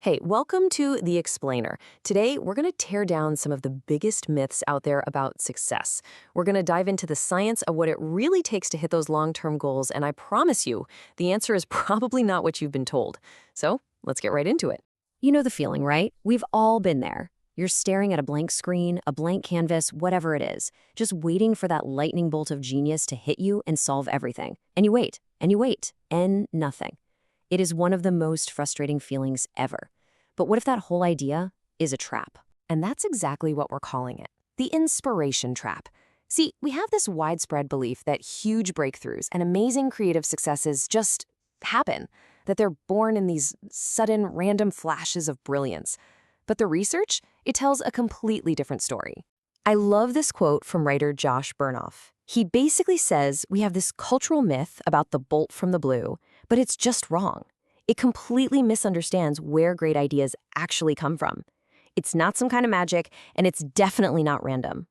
Hey, welcome to The Explainer. Today, we're going to tear down some of the biggest myths out there about success. We're going to dive into the science of what it really takes to hit those long-term goals, and I promise you, the answer is probably not what you've been told. So, let's get right into it. You know the feeling, right? We've all been there. You're staring at a blank screen, a blank canvas, whatever it is, just waiting for that lightning bolt of genius to hit you and solve everything. And you wait, and you wait, and nothing. It is one of the most frustrating feelings ever. But what if that whole idea is a trap? And that's exactly what we're calling it, the inspiration trap. See, we have this widespread belief that huge breakthroughs and amazing creative successes just happen, that they're born in these sudden, random flashes of brilliance. But the research, it tells a completely different story. I love this quote from writer Josh Bernoff. He basically says we have this cultural myth about the bolt from the blue, but it's just wrong. It completely misunderstands where great ideas actually come from. It's not some kind of magic, and it's definitely not random.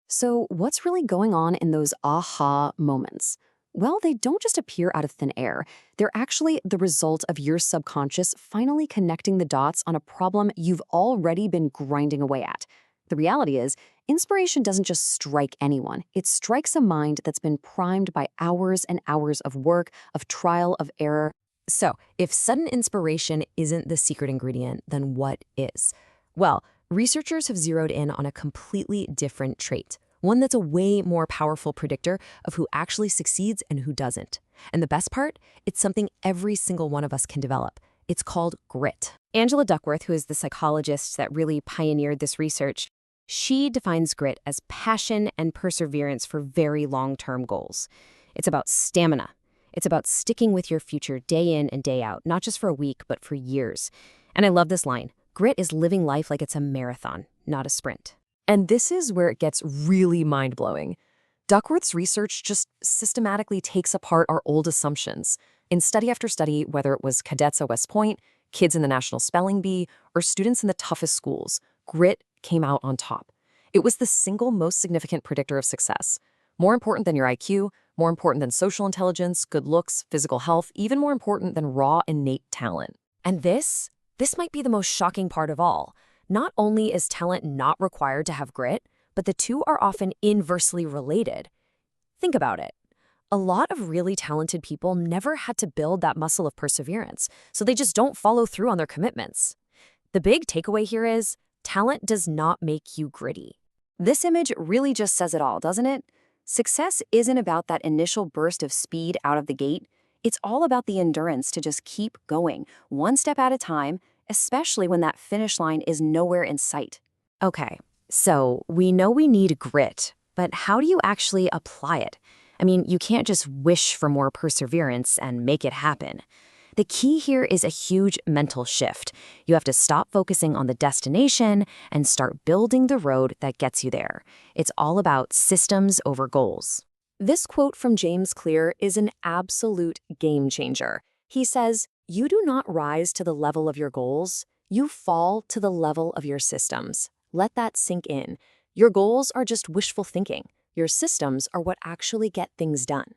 So, what's really going on in those aha moments? Well, they don't just appear out of thin air. They're actually the result of your subconscious finally connecting the dots on a problem you've already been grinding away at. The reality is, inspiration doesn't just strike anyone. It strikes a mind that's been primed by hours and hours of work, of trial, of error. So, if sudden inspiration isn't the secret ingredient, then what is? Well, researchers have zeroed in on a completely different trait, one that's a way more powerful predictor of who actually succeeds and who doesn't. And the best part? It's something every single one of us can develop. It's called grit. Angela Duckworth, who is the psychologist that really pioneered this research, she defines grit as passion and perseverance for very long-term goals. It's about stamina. It's about sticking with your future day in and day out, not just for a week, but for years. And I love this line. Grit is living life like it's a marathon, not a sprint. And this is where it gets really mind-blowing. Duckworth's research just systematically takes apart our old assumptions. In study after study, whether it was cadets at West Point, kids in the National Spelling Bee, or students in the toughest schools, grit came out on top. It was the single most significant predictor of success. More important than your IQ, more important than social intelligence, good looks, physical health, even more important than raw innate talent. And this might be the most shocking part of all. Not only is talent not required to have grit, but the two are often inversely related. Think about it. A lot of really talented people never had to build that muscle of perseverance, so they just don't follow through on their commitments. The big takeaway here is, talent does not make you gritty. This image really just says it all, doesn't it? Success isn't about that initial burst of speed out of the gate. It's all about the endurance to just keep going, one step at a time, especially when that finish line is nowhere in sight. Okay, so we know we need grit, but how do you actually apply it? I mean, you can't just wish for more perseverance and make it happen. The key here is a huge mental shift. You have to stop focusing on the destination and start building the road that gets you there. It's all about systems over goals. This quote from James Clear is an absolute game changer. He says, "You do not rise to the level of your goals, you fall to the level of your systems." Let that sink in. Your goals are just wishful thinking. Your systems are what actually get things done.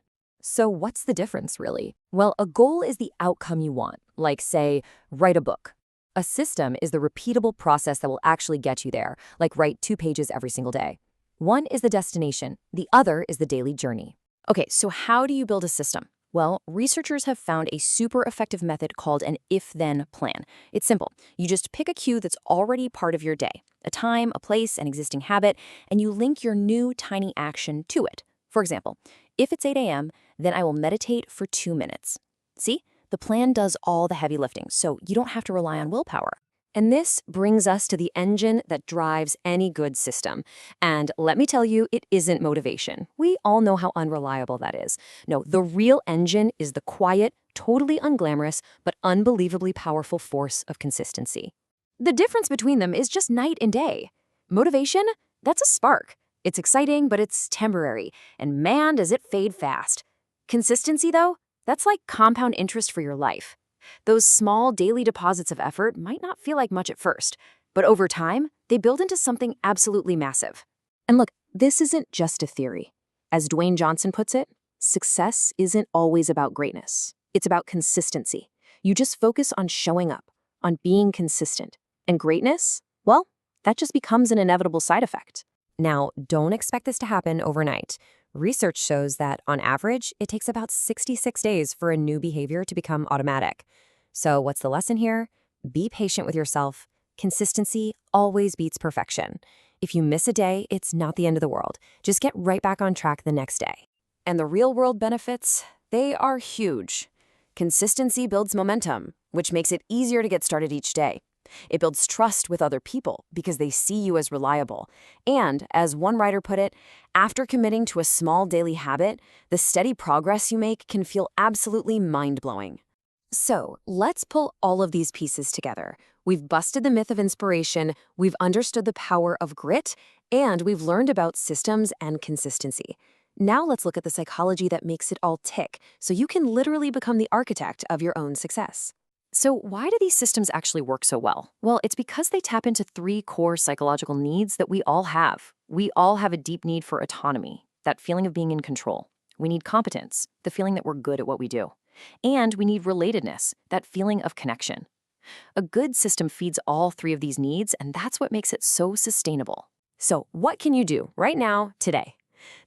So what's the difference, really? Well, a goal is the outcome you want, like, say, write a book. A system is the repeatable process that will actually get you there, like write 2 pages every single day. One is the destination, the other is the daily journey. Okay, so how do you build a system? Well, researchers have found a super effective method called an if-then plan. It's simple. You just pick a cue that's already part of your day, a time, a place, an existing habit, and you link your new tiny action to it. For example, if it's 8 a.m., then I will meditate for 2 minutes. See, the plan does all the heavy lifting, so you don't have to rely on willpower. And this brings us to the engine that drives any good system. And let me tell you, it isn't motivation. We all know how unreliable that is. No, the real engine is the quiet, totally unglamorous, but unbelievably powerful force of consistency. The difference between them is just night and day. Motivation? That's a spark. It's exciting, but it's temporary. And man, does it fade fast. Consistency, though, that's like compound interest for your life. Those small daily deposits of effort might not feel like much at first, but over time, they build into something absolutely massive. And look, this isn't just a theory. As Dwayne Johnson puts it, success isn't always about greatness. It's about consistency. You just focus on showing up, on being consistent. And greatness? Well, that just becomes an inevitable side effect. Now, don't expect this to happen overnight. Research shows that, on average, it takes about 66 days for a new behavior to become automatic. So what's the lesson here? Be patient with yourself. Consistency always beats perfection. If you miss a day, it's not the end of the world. Just get right back on track the next day. And the real-world benefits? They are huge. Consistency builds momentum, which makes it easier to get started each day. It builds trust with other people because they see you as reliable. And, as one writer put it, after committing to a small daily habit, the steady progress you make can feel absolutely mind-blowing. So, let's pull all of these pieces together. We've busted the myth of inspiration, we've understood the power of grit, and we've learned about systems and consistency. Now let's look at the psychology that makes it all tick, so you can literally become the architect of your own success. So why do these systems actually work so well? Well, it's because they tap into 3 core psychological needs that we all have. We all have a deep need for autonomy, that feeling of being in control. We need competence, the feeling that we're good at what we do. And we need relatedness, that feeling of connection. A good system feeds all 3 of these needs, and that's what makes it so sustainable. So what can you do right now, today?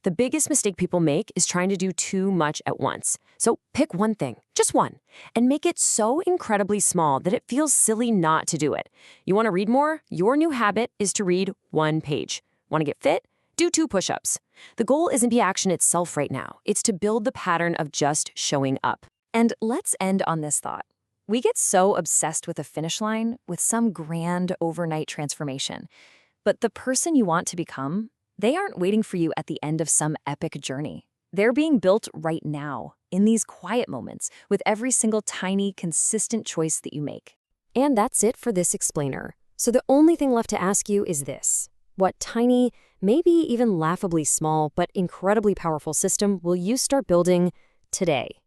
The biggest mistake people make is trying to do too much at once. So pick one thing, just one, and make it so incredibly small that it feels silly not to do it. You want to read more? Your new habit is to read 1 page. Want to get fit? Do 2 push-ups. The goal isn't the action itself right now. It's to build the pattern of just showing up. And let's end on this thought. We get so obsessed with a finish line, with some grand overnight transformation. But the person you want to become, they aren't waiting for you at the end of some epic journey. They're being built right now, in these quiet moments, with every single tiny, consistent choice that you make. And that's it for this explainer. So the only thing left to ask you is this. What tiny, maybe even laughably small, but incredibly powerful system will you start building today?